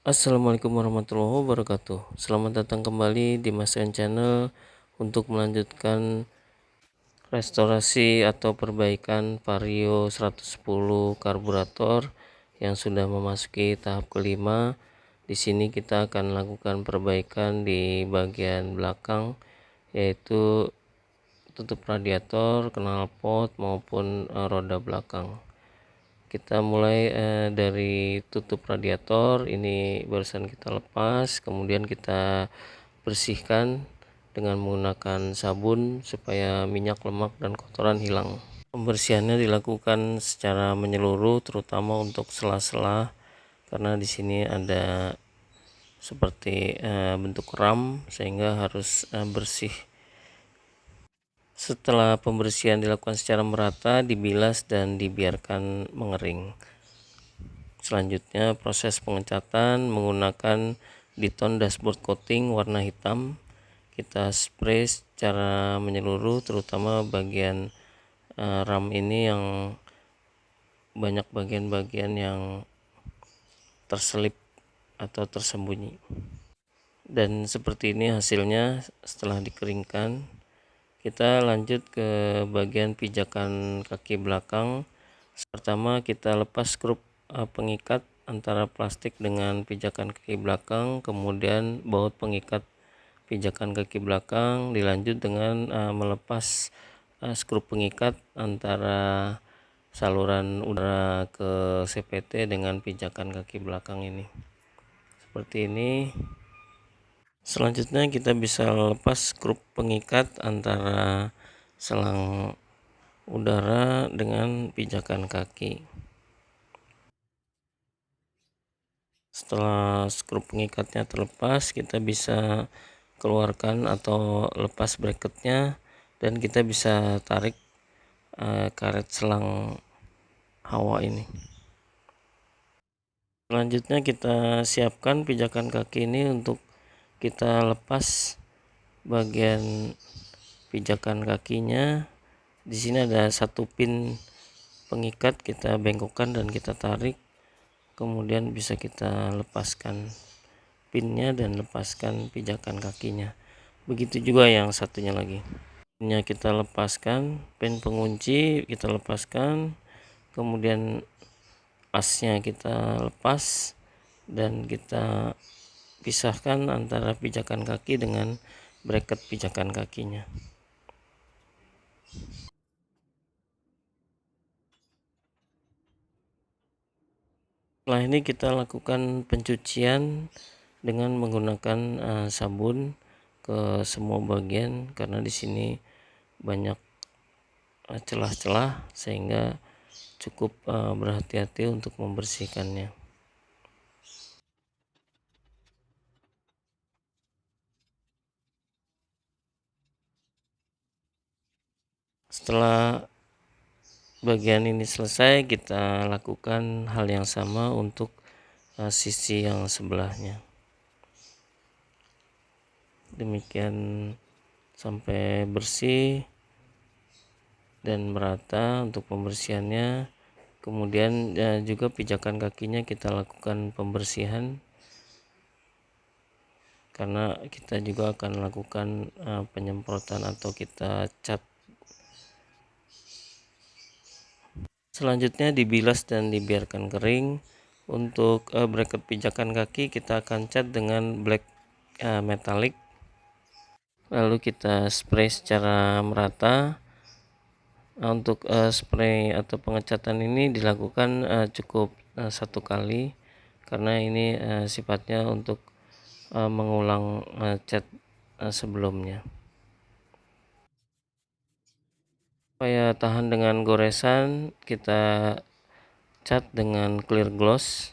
Assalamualaikum warahmatullahi wabarakatuh. Selamat datang kembali di Mas N Channel untuk melanjutkan restorasi atau perbaikan Vario 110 karburator yang sudah memasuki tahap kelima. Di sini kita akan lakukan perbaikan di bagian belakang, yaitu tutup radiator, knalpot maupun roda belakang. Kita mulai dari tutup radiator. Ini barusan kita lepas, kemudian kita bersihkan dengan menggunakan sabun supaya minyak, lemak, dan kotoran hilang. Pembersihannya dilakukan secara menyeluruh, terutama untuk sela-sela, karena di sini ada seperti bentuk ram, sehingga harus bersih. Setelah pembersihan dilakukan secara merata, dibilas dan dibiarkan mengering. Selanjutnya proses pengecatan menggunakan Diton dashboard coating warna hitam. Kita spray secara menyeluruh, terutama bagian RAM ini yang banyak bagian-bagian yang terselip atau tersembunyi. Dan seperti ini hasilnya setelah dikeringkan. Kita lanjut ke bagian pijakan kaki belakang. Pertama kita lepas skrup pengikat antara plastik dengan pijakan kaki belakang, kemudian baut pengikat pijakan kaki belakang, dilanjut dengan melepas skrup pengikat antara saluran udara ke CVT dengan pijakan kaki belakang ini. Seperti ini. Selanjutnya kita bisa lepas skrup pengikat antara selang udara dengan pijakan kaki. Setelah skrup pengikatnya terlepas, kita bisa keluarkan atau lepas bracketnya, dan kita bisa tarik karet selang hawa ini. Selanjutnya kita siapkan pijakan kaki ini untuk kita lepas bagian pijakan kakinya. Di sini ada satu pin pengikat, kita bengkokkan dan kita tarik, kemudian bisa kita lepaskan pinnya dan lepaskan pijakan kakinya. Begitu juga yang satunya lagi. Pinnya kita lepaskan, pin pengunci kita lepaskan, kemudian asnya kita lepas, dan kita pisahkan antara pijakan kaki dengan bracket pijakan kakinya. Setelah ini kita lakukan pencucian dengan menggunakan sabun ke semua bagian, karena di sini banyak celah-celah, sehingga cukup berhati-hati untuk membersihkannya. Setelah bagian ini selesai, kita lakukan hal yang sama untuk sisi yang sebelahnya. Demikian sampai bersih dan merata untuk pembersihannya. Kemudian juga pijakan kakinya kita lakukan pembersihan, karena kita juga akan lakukan penyemprotan atau kita cat. Selanjutnya dibilas dan dibiarkan kering. Untuk bracket pijakan kaki kita akan cat dengan black metallic, lalu kita spray secara merata. Untuk spray atau pengecatan ini dilakukan cukup satu kali, karena ini sifatnya untuk mengulang cat sebelumnya. Supaya tahan dengan goresan, kita cat dengan clear gloss,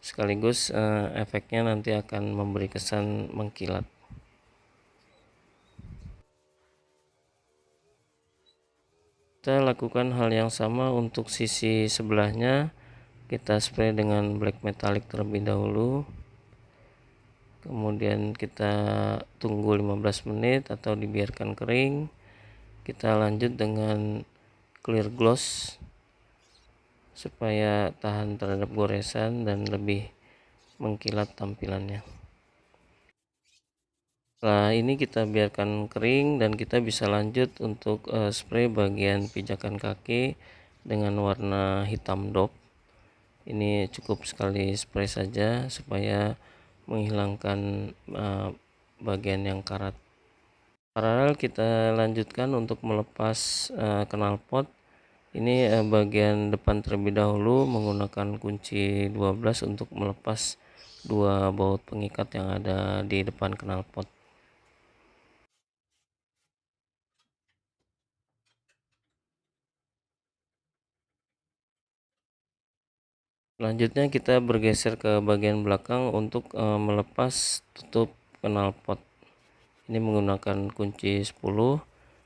sekaligus efeknya nanti akan memberi kesan mengkilat. Kita lakukan hal yang sama untuk sisi sebelahnya. Kita spray dengan black metallic terlebih dahulu, kemudian kita tunggu 15 menit atau dibiarkan kering. Kita lanjut dengan clear gloss supaya tahan terhadap goresan dan lebih mengkilat tampilannya. Setelah ini kita biarkan kering dan kita bisa lanjut untuk spray bagian pijakan kaki dengan warna hitam dop. Ini cukup sekali spray saja supaya menghilangkan bagian yang karat. Paralel kita lanjutkan untuk melepas knalpot. Ini bagian depan terlebih dahulu menggunakan kunci 12 untuk melepas dua baut pengikat yang ada di depan knalpot. Selanjutnya kita bergeser ke bagian belakang untuk melepas tutup knalpot. Ini menggunakan kunci 10.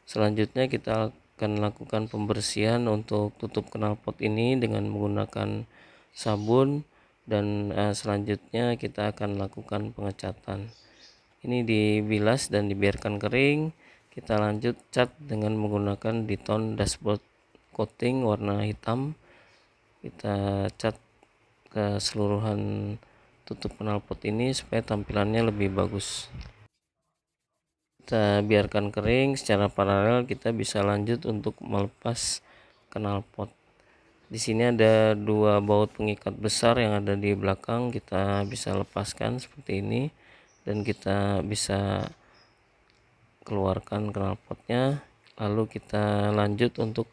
Selanjutnya kita akan lakukan pembersihan untuk tutup knalpot ini dengan menggunakan sabun, dan selanjutnya kita akan lakukan pengecatan. Ini dibilas dan dibiarkan kering. Kita lanjut cat dengan menggunakan Diton dashboard coating warna hitam. Kita cat keseluruhan tutup knalpot ini supaya tampilannya lebih bagus. Kita biarkan kering. Secara paralel kita bisa lanjut untuk melepas knalpot. Di sini ada dua baut pengikat besar yang ada di belakang, kita bisa lepaskan seperti ini dan kita bisa keluarkan knalpotnya. Lalu kita lanjut untuk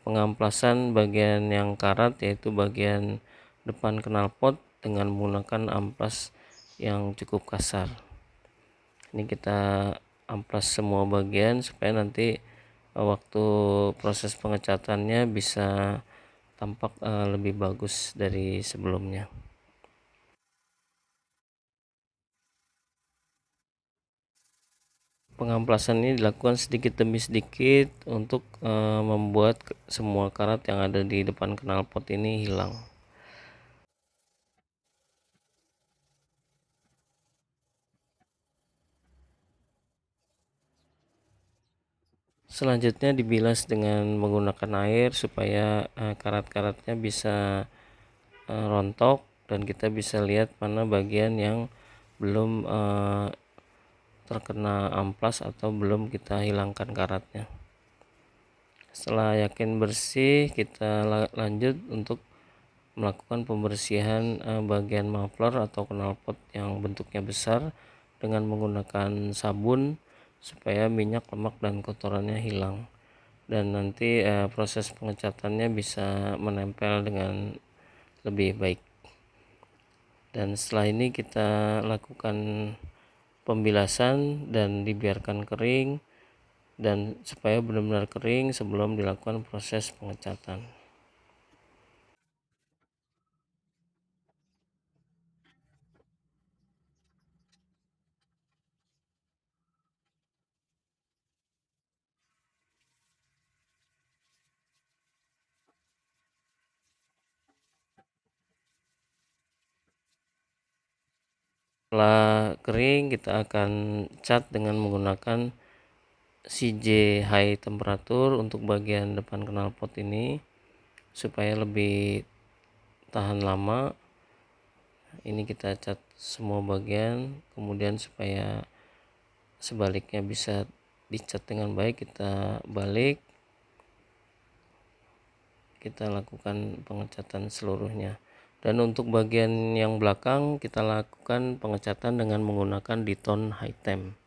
pengamplasan bagian yang karat, yaitu bagian depan knalpot dengan menggunakan amplas yang cukup kasar. Ini kita amplas semua bagian supaya nanti waktu proses pengecatannya bisa tampak lebih bagus dari sebelumnya. Pengamplasan ini dilakukan sedikit demi sedikit untuk membuat semua karat yang ada di depan knalpot ini hilang. Selanjutnya dibilas dengan menggunakan air supaya karat-karatnya bisa rontok dan kita bisa lihat mana bagian yang belum terkena amplas atau belum kita hilangkan karatnya. Setelah yakin bersih, kita lanjut untuk melakukan pembersihan bagian muffler atau knalpot yang bentuknya besar dengan menggunakan sabun supaya minyak, lemak, dan kotorannya hilang, dan nanti proses pengecatannya bisa menempel dengan lebih baik. Dan setelah ini kita lakukan pembilasan dan dibiarkan kering, dan supaya benar-benar kering sebelum dilakukan proses pengecatan. Setelah kering kita akan cat dengan menggunakan CJ high temperature untuk bagian depan knalpot ini supaya lebih tahan lama. Ini kita cat semua bagian, kemudian supaya sebaliknya bisa dicat dengan baik, kita balik, kita lakukan pengecatan seluruhnya. Dan untuk bagian yang belakang kita lakukan pengecatan dengan menggunakan Diton high temp.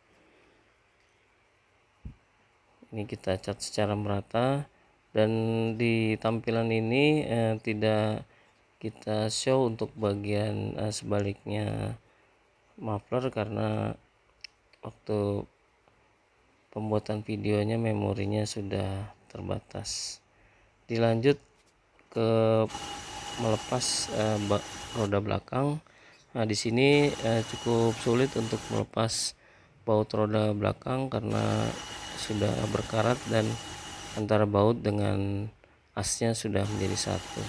Ini kita cat secara merata, dan di tampilan ini tidak kita show untuk bagian sebaliknya muffler karena waktu pembuatan videonya memorinya sudah terbatas. Dilanjut ke melepas roda belakang. Nah, di sini cukup sulit untuk melepas baut roda belakang karena sudah berkarat dan antara baut dengan asnya sudah menjadi satu,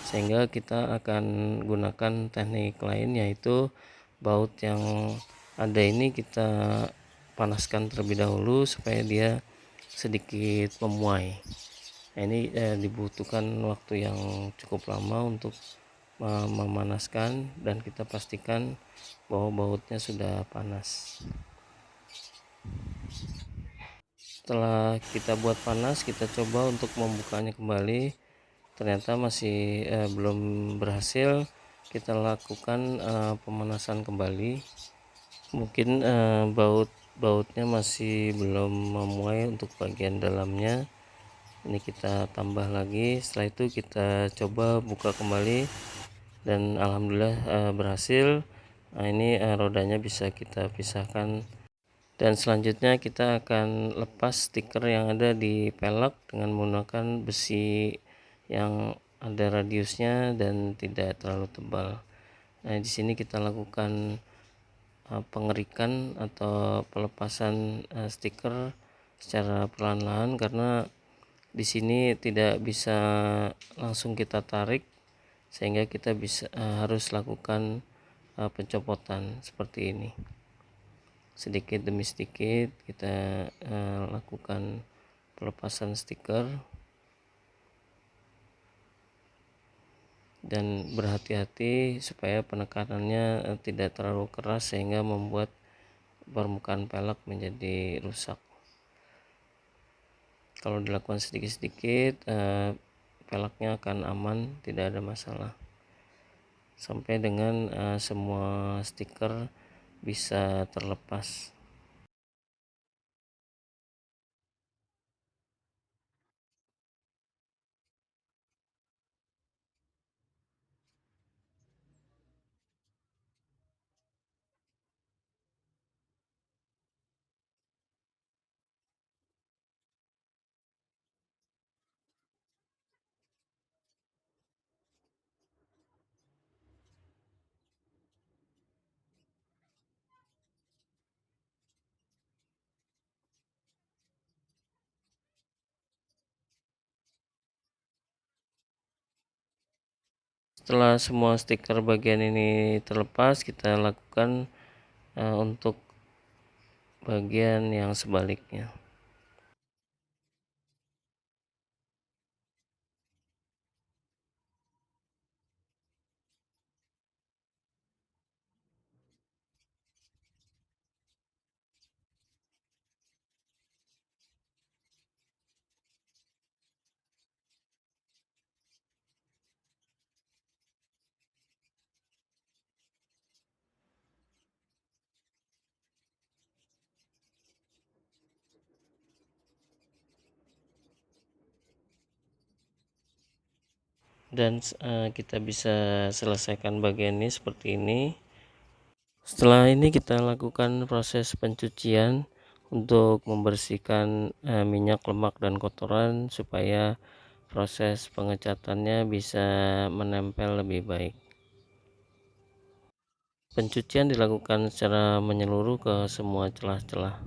sehingga kita akan gunakan teknik lain, yaitu baut yang ada ini kita panaskan terlebih dahulu supaya dia sedikit memuai. Nah, ini dibutuhkan waktu yang cukup lama untuk memanaskan, dan kita pastikan bahwa bautnya sudah panas. Setelah kita buat panas, kita coba untuk membukanya kembali. Ternyata masih belum berhasil. Kita lakukan pemanasan kembali. Mungkin bautnya masih belum memuai untuk bagian dalamnya. Ini kita tambah lagi. Setelah itu kita coba buka kembali, dan alhamdulillah berhasil. Nah, ini rodanya bisa kita pisahkan. Dan selanjutnya kita akan lepas stiker yang ada di pelek dengan menggunakan besi yang ada radiusnya dan tidak terlalu tebal. Nah, di sini kita lakukan pengerikan atau pelepasan stiker secara perlahan-lahan, karena di sini tidak bisa langsung kita tarik, sehingga kita bisa harus lakukan pencopotan seperti ini. Sedikit demi sedikit kita lakukan pelepasan stiker, dan berhati-hati supaya penekanannya tidak terlalu keras sehingga membuat permukaan pelek menjadi rusak. Kalau dilakukan sedikit-sedikit, peleknya akan aman, tidak ada masalah, sampai dengan semua stiker bisa terlepas. Setelah semua stiker bagian ini terlepas, kita lakukan untuk bagian yang sebaliknya. Dan kita bisa selesaikan bagian ini seperti ini. Setelah ini kita lakukan proses pencucian untuk membersihkan minyak, lemak, dan kotoran supaya proses pengecatannya bisa menempel lebih baik. Pencucian dilakukan secara menyeluruh ke semua celah-celah,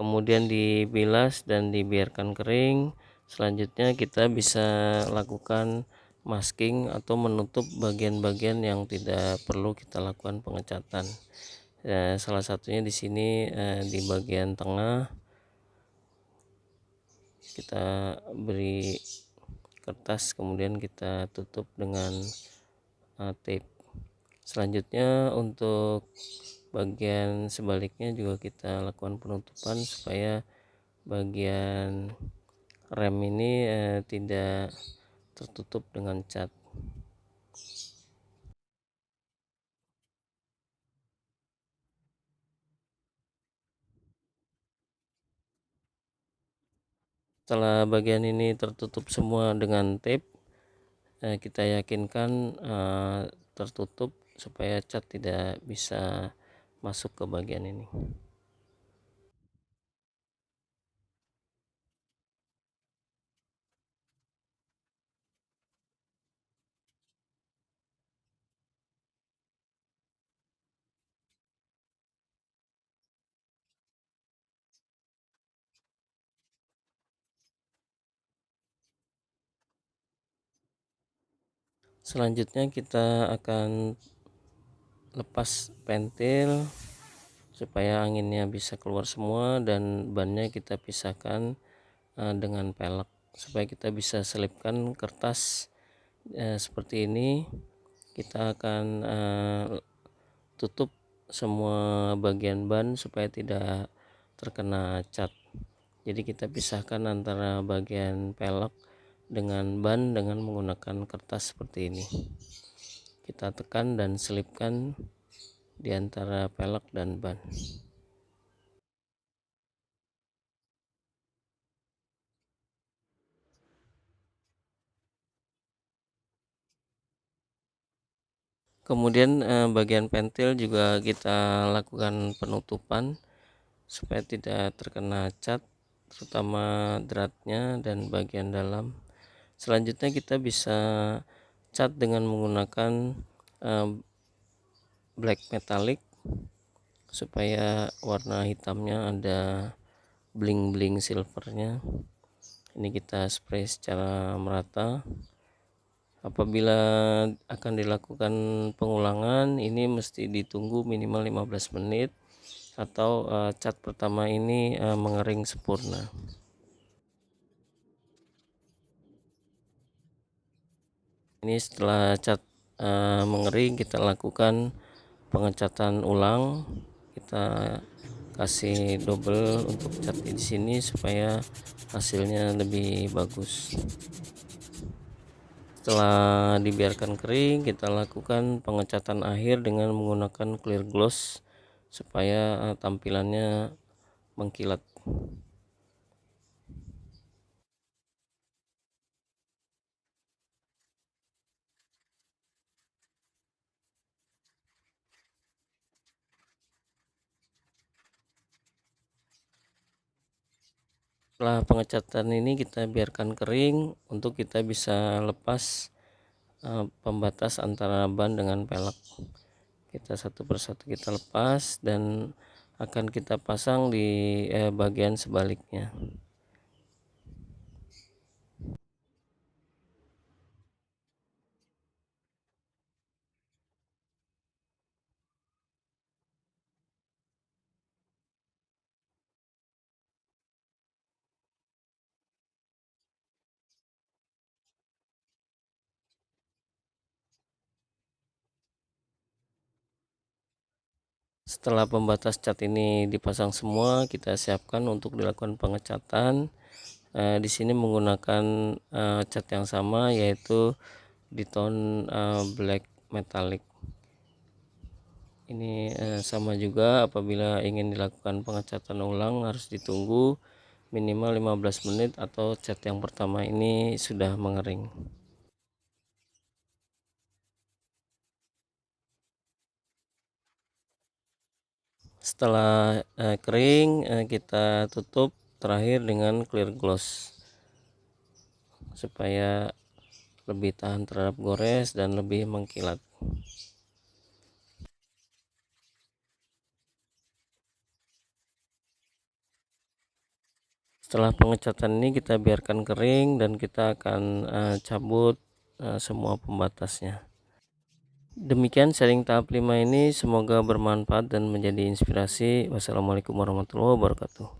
kemudian dibilas dan dibiarkan kering. Selanjutnya kita bisa lakukan masking atau menutup bagian-bagian yang tidak perlu kita lakukan pengecatan. Salah satunya di sini, di bagian tengah kita beri kertas, kemudian kita tutup dengan tape. Selanjutnya untuk bagian sebaliknya juga kita lakukan penutupan supaya bagian rem ini tidak tertutup dengan cat. Setelah bagian ini tertutup semua dengan tape, kita yakinkan tertutup supaya cat tidak bisa masuk ke bagian ini. Selanjutnya kita akan lepas pentil supaya anginnya bisa keluar semua, dan bannya kita pisahkan dengan pelek supaya kita bisa selipkan kertas seperti ini. kita akan tutup semua bagian ban supaya tidak terkena cat. Jadi kita pisahkan antara bagian pelek dengan ban dengan menggunakan kertas seperti ini. Kita tekan dan selipkan di antara pelek dan ban. Kemudian bagian pentil juga kita lakukan penutupan supaya tidak terkena cat, terutama dratnya dan bagian dalam. Selanjutnya kita bisa cat dengan menggunakan eh, black metallic supaya warna hitamnya ada bling-bling silvernya. Ini kita spray secara merata. Apabila akan dilakukan pengulangan, ini mesti ditunggu minimal 15 menit atau cat pertama ini mengering sempurna. Ini setelah cat mengering, kita lakukan pengecatan ulang. Kita kasih double untuk cat di sini supaya hasilnya lebih bagus. Setelah dibiarkan kering, kita lakukan pengecatan akhir dengan menggunakan clear gloss supaya tampilannya mengkilat. Setelah pengecatan ini kita biarkan kering untuk kita bisa lepas pembatas antara ban dengan pelek. Kita satu persatu kita lepas dan akan kita pasang di bagian sebaliknya. Setelah pembatas cat ini dipasang semua, kita siapkan untuk dilakukan pengecatan. Di sini menggunakan cat yang sama, yaitu di tone black metallic. Ini sama juga, apabila ingin dilakukan pengecatan ulang harus ditunggu minimal 15 menit atau cat yang pertama ini sudah mengering. Setelah kering, kita tutup terakhir dengan clear gloss supaya lebih tahan terhadap gores dan lebih mengkilat. Setelah pengecatan ini kita biarkan kering dan kita akan cabut semua pembatasnya. Demikian sharing tahap 5 ini, semoga bermanfaat dan menjadi inspirasi. Wassalamualaikum warahmatullahi wabarakatuh.